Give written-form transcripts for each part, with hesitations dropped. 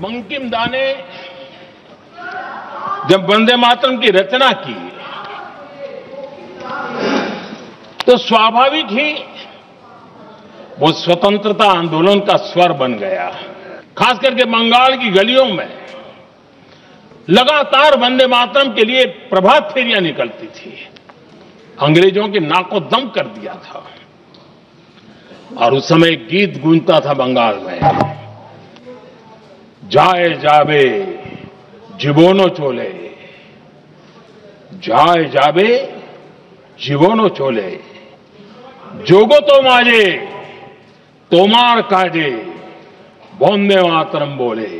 बंकिम दा ने जब वंदे मातरम की रचना की तो स्वाभाविक ही वो स्वतंत्रता आंदोलन का स्वर बन गया। खास करके बंगाल की गलियों में लगातार वंदे मातरम के लिए प्रभात फेरियां निकलती थी। अंग्रेजों की नाको दम कर दिया था। और उस समय एक गीत गूंजता था बंगाल में, जाए जावे जीवोनो चोले, जाए जावे जीवोनो चोले, जोगो तो माजे तोमार काजे वंदे मातरम बोले।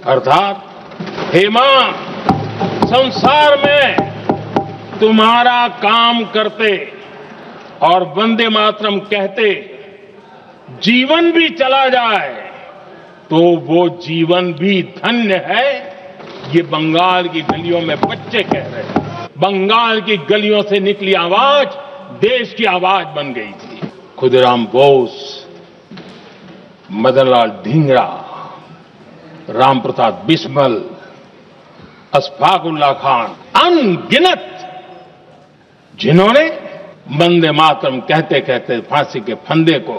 अर्थात हे मां, संसार में तुम्हारा काम करते और वंदे मातरम कहते जीवन भी चला जाए तो वो जीवन भी धन्य है। ये बंगाल की गलियों में बच्चे कह रहे हैं। बंगाल की गलियों से निकली आवाज देश की आवाज बन गई थी। खुदीराम बोस, मदनलाल ढींगरा, राम प्रसाद बिस्मल, अशफाक उल्लाह खान, अनगिनत जिन्होंने वंदे मातरम कहते कहते फांसी के फंदे को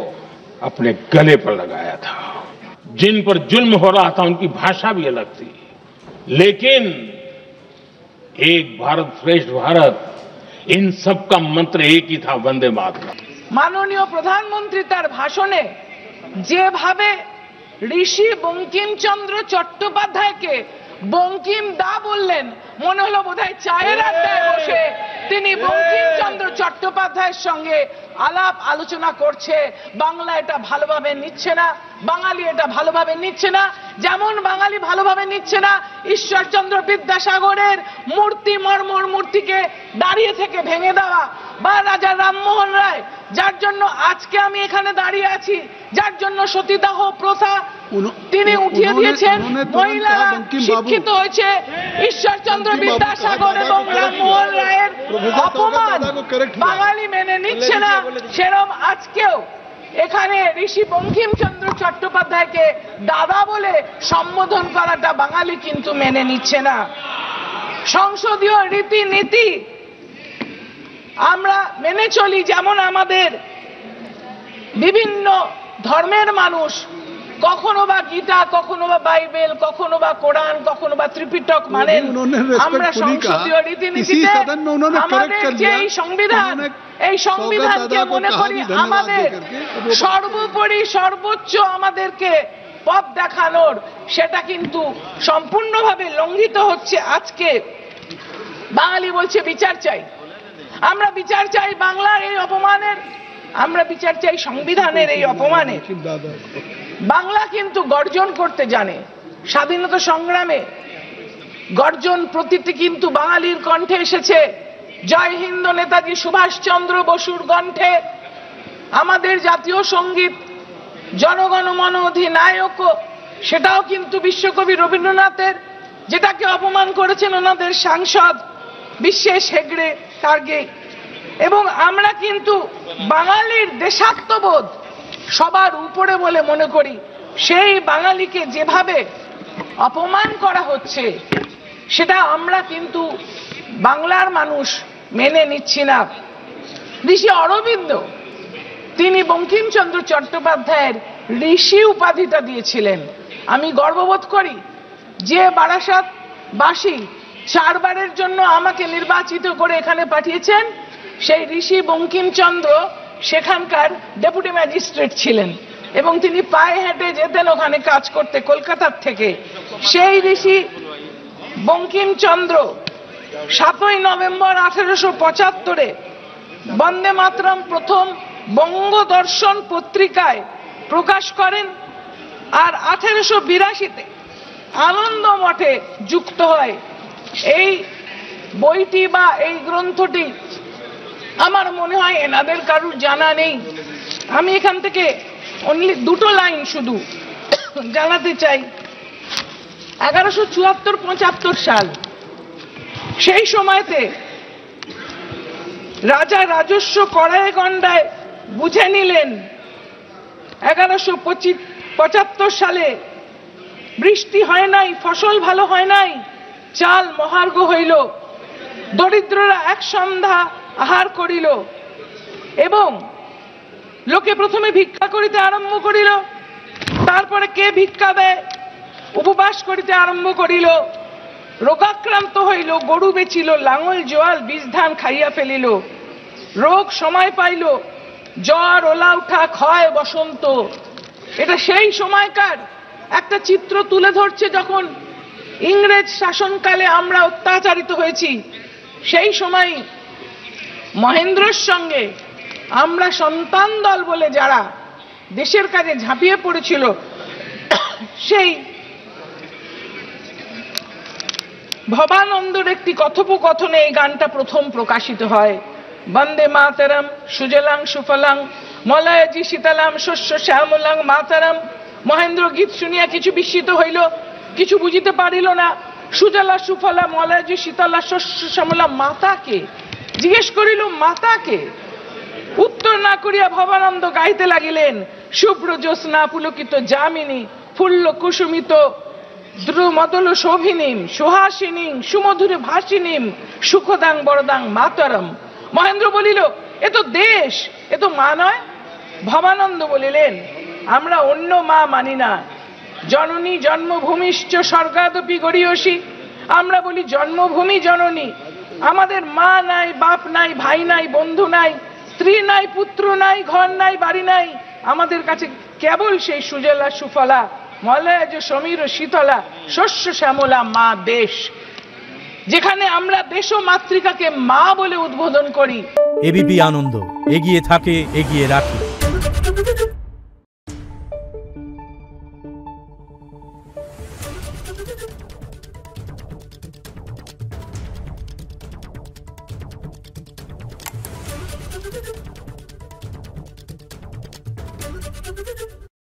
अपने गले पर लगाया था। जिन पर जुल्म हो रहा था उनकी भाषा भी अलग थी, लेकिन एक भारत श्रेष्ठ भारत, इन सब का मंत्र एक ही था, वंदे मातरम। माननीय प्रधानमंत्री तार भाषणे যেভাবে ঋষি বঙ্কিমচন্দ্র চট্টোপাধ্যায়কে বঙ্কিম দা বললেন, মনে হলো বোধহয় চায়ের আড্ডায় বসে তিনি বঙ্কিমচন্দ্র চট্টোপাধ্যায়ের সঙ্গে আলাপ আলোচনা করছে। বাংলা এটা ভালোভাবে নিচ্ছে না, বাঙালি এটা ভালোভাবে নিচ্ছে না। যেমন বাঙালি ভালোভাবে নিচ্ছে না ঈশ্বরচন্দ্র বিদ্যাসাগরের মূর্তি, মর্মর মূর্তিকে দাঁড়িয়ে থেকে ভেঙে দেওয়া, বা রাজা রামমোহন রায় যার জন্য আজকে আমি এখানে দাঁড়িয়ে আছি, যার জন্য সতীদাহ প্রথা তিনি উঠিয়ে দিয়েছেন, মহিলারা শিক্ষিত হয়েছে। ঈশ্বরচন্দ্র বিদ্যাসাগর এবং রামমোহন রায়ের অপমান বাঙালি মেনে নিচ্ছে না। সেরকম আজকেও এখানে ঋষি বঙ্কিমচন্দ্র চট্টোপাধ্যায়কে দাদা বলে সম্বোধন করাটা বাঙালি কিন্তু মেনে নিচ্ছে না। সংসদীয় রীতিনীতি আমরা মেনে চলি, যেমন আমাদের বিভিন্ন ধর্মের মানুষ কখনো বা গীতা, কখনো বা বাইবেল, কখনো বা কোরআন, কখনো বা ত্রিপিটক মানেন। আমরা সংসদীয় রীতিনীতিতে আমাদের যে সংবিধান, এই সংবিধানকে মনে করি আমাদের সর্বোপরি সর্বোচ্চ আমাদেরকে পথ দেখানোর, সেটা কিন্তু সম্পূর্ণভাবে লঙ্ঘিত হচ্ছে। আজকে বাঙালি বলছে বিচার চাই, আমরা বিচার চাই বাংলার এই অপমানের, আমরা বিচার চাই সংবিধানের এই অপমানের। বাংলা কিন্তু গর্জন করতে জানে। স্বাধীনতা সংগ্রামে গর্জন প্রতিটি কিন্তু বাঙালির কণ্ঠে এসেছে। জয় হিন্দ নেতাজি সুভাষচন্দ্র বসুর কণ্ঠে, আমাদের জাতীয় সঙ্গীত জনগণ মন অধিনায়ক, সেটাও কিন্তু বিশ্বকবি রবীন্দ্রনাথের, যেটাকে অপমান করেছেন ওনাদের সাংসদ বিশ্বেশ হেগড়ে কার্গে। এবং আমরা কিন্তু বাঙালির দেশাত্মবোধ সবার উপরে বলে মনে করি। সেই বাঙালিকে যেভাবে অপমান করা হচ্ছে সেটা আমরা কিন্তু বাংলার মানুষ মেনে নিচ্ছি না। ঋষি অরবিন্দ তিনি বঙ্কিমচন্দ্র চট্টোপাধ্যায়ের ঋষি উপাধিটা দিয়েছিলেন। আমি গর্ববোধ করি যে বারাসাতবাসী 4 বারের জন্য আমাকে নির্বাচিত করে এখানে পাঠিয়েছেন, সেই ঋষি বঙ্কিমচন্দ্র সেখানকার ডেপুটি ম্যাজিস্ট্রেট ছিলেন এবং তিনি পায়ে হেঁটে যেতেন ওখানে কাজ করতে কলকাতার থেকে। সেই ঋষি বঙ্কিমচন্দ্র 7ই নভেম্বর 1875-এ বন্দে মাতরম প্রথম বঙ্গদর্শন পত্রিকায় প্রকাশ করেন, আর 1882-তে আনন্দ মঠে যুক্ত হয়। এই বইটি বা এই গ্রন্থটি আমার মনে হয় এনাদের কারুর জানা নেই। আমি এখান থেকে অনলি 2টো লাইন শুধু জানাতে চাই। 1174-75 সাল, সেই সময়তে রাজা রাজস্ব কড়ায় গন্ডায় বুঝে নিলেন। 1175 সালে বৃষ্টি হয় নাই, ফসল ভালো হয় নাই, চাল মহার্ঘ হইল, দরিদ্ররা এক সন্ধ্যা আহার করিল এবং লোকে প্রথমে ভিক্ষা করিতে আরম্ভ করিল, তারপরে কে ভিক্ষা দেয় উপবাস করিতে আরম্ভ করিল, রোগাক্রান্ত হইল, গরু বেচিল, লাঙল জোয়াল বীজ ধান খাইয়া ফেলিল, রোগ সময় পাইল, জ্বর ওলা উঠা ক্ষয় বসন্ত। এটা সেই সময়কার একটা চিত্র তুলে ধরছে যখন ইংরেজ শাসনকালে আমরা অত্যাচারিত হয়েছি। সেই সময় মহেন্দ্রর সঙ্গে আমরা সন্তান দল বলে যারা দেশের কাজে ঝাঁপিয়ে পড়েছিল, সেই ভবানন্দর একটি কথোপকথনে এই গানটা প্রথম প্রকাশিত হয়। বন্দে মাতরম সুজলাং সুফলাং মলয়জি শীতলাম শস্য শ্যামলাং মাতরম। মহেন্দ্র গীত শুনিয়া কিছু বিস্মিত হইল, কিছু বুঝিতে পারিল না। সুজলা সুফলা মলয়জি শীতলা শস্য শ্যামলা, মাতাকে জিজ্ঞেস করিল, মাতাকে? উত্তর না করিয়া ভবানন্দ গাইতে লাগিলেন, শুভ্র জ্যোৎস্না পুলকিত যামিনী ফুল্ল কুসুমিত দ্রুমদল শোভিনীম সুহাসিনীং সুমধুরে ভাসিনীম সুখদাং বরদাং মাতরম। মহেন্দ্র বলিল, এ তো দেশ, এ তো মা নয়। ভবানন্দ বলিলেন, আমরা অন্য মা মানি না। জননী জন্মভূমিশ্চ স্বর্গাদপি গরীয়সী। আমরা বলি জন্মভূমি জননী। আমাদের মা নাই, বাপ নাই, ভাই নাই, বন্ধু নাই, স্ত্রী নাই, পুত্র নাই, ঘর নাই, বাড়ি নাই। আমাদের কাছে কেবল সেই সুজলা সুফলা মলয়জ সমীর শীতলা শস্য শ্যামলা মা দেশ, যেখানে আমরা দেশ মাতৃকাকে মা বলে উদ্বোধন করি। এবিপি আনন্দ এগিয়ে থাকে, এগিয়ে রাখে।